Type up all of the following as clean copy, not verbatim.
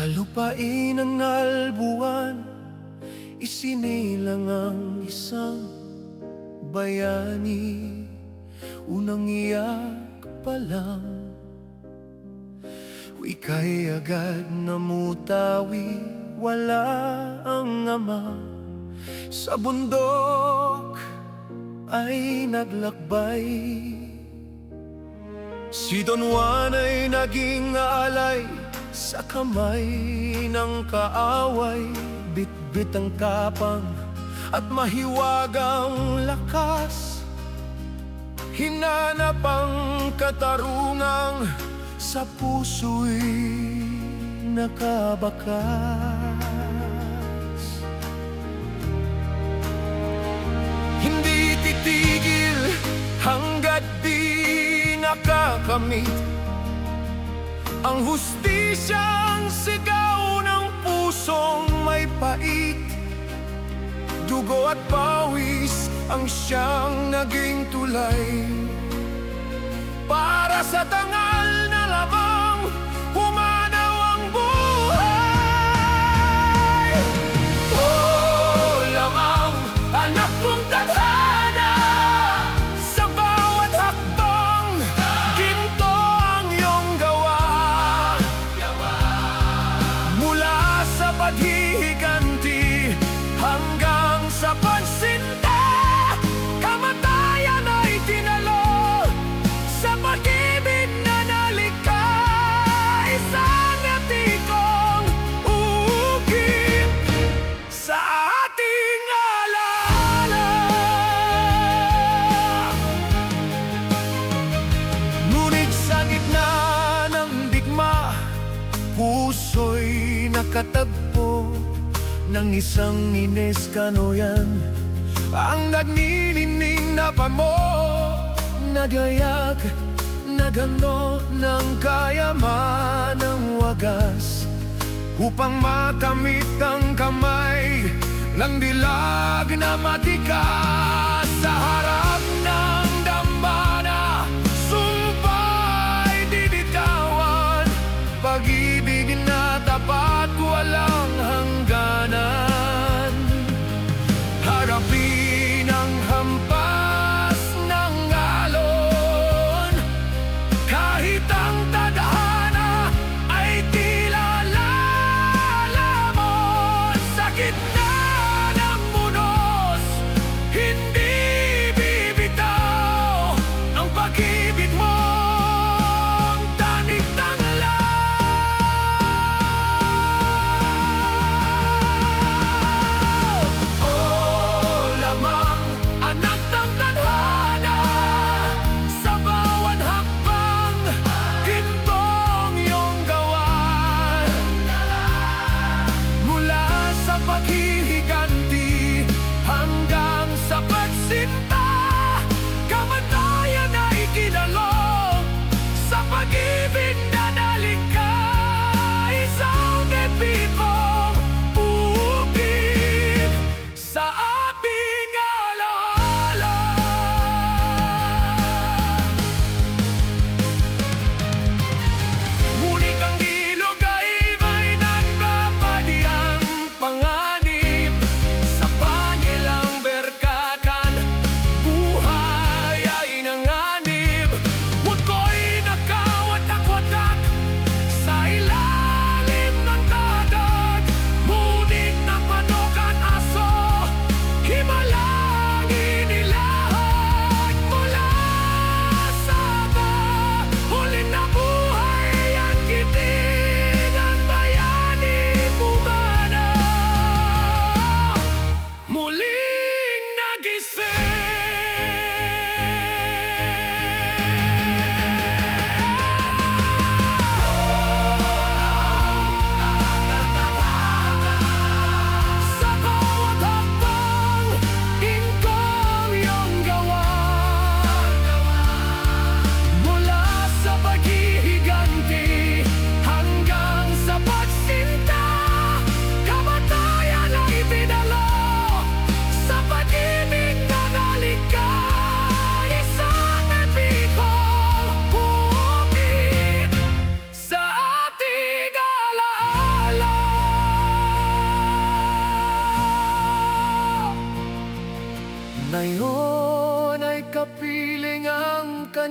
Sa lupain ng albuwan, isinilang ang isang bayani. Unang iyak pa lang, wika'y agad namutawi. Wala ang ama, sa bundok ay naglakbay. Si Don Juan ay naging alay sa kamay ng kaaway. Bitbit ang kapang at mahiwagang lakas, hinanap ang katarungang sa puso'y nakabakas. Hindi titigil hanggat di nakakamit ang hustisyang sigaw ng pusong may pait. Dugo at pawis ang siyang naging tulay para sa tangal na lamang humanaw ang buhay. Oh, lamang anak kong tadhana, sa bawat hakbang ginto ang iyong gawa. Mula sa paghihiganti hanggang sa pagsinta, kamatayan ay tinalo sa pag-ibig na nalikha. Isang etikong uukit sa ating alaala. Ngunit sa gitna ng digma, puso'y nakatagpo ng isang Ines Canoyan. Ang nagninining na pamo, nagayag na gano ng kayaman ng wagas, upang makamit ang kamay ng dilag na matikas. Sa harap ng dambana, sumpa'y dibitawan, pag-ibig na tapat walang hangganan. Harapin ang hampas ng alon, kahit ang tadhana ay tila lalamon. Sa gitna ng munos, hindi bibitaw ang pag-ibig mo, ang tanig tanglad.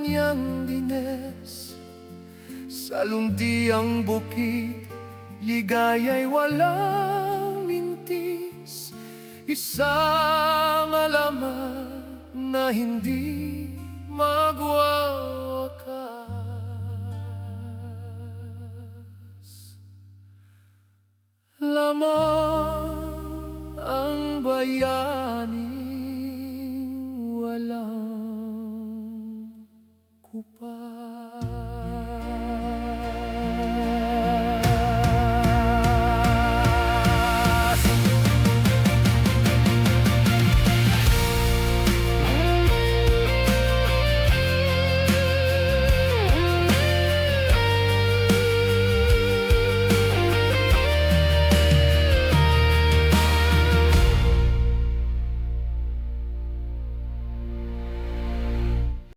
kanyang dines. Sa luntiang bukid, ligaya'y walang mintis. Isang alaman na hindi magwawakas. Lamang ang bayan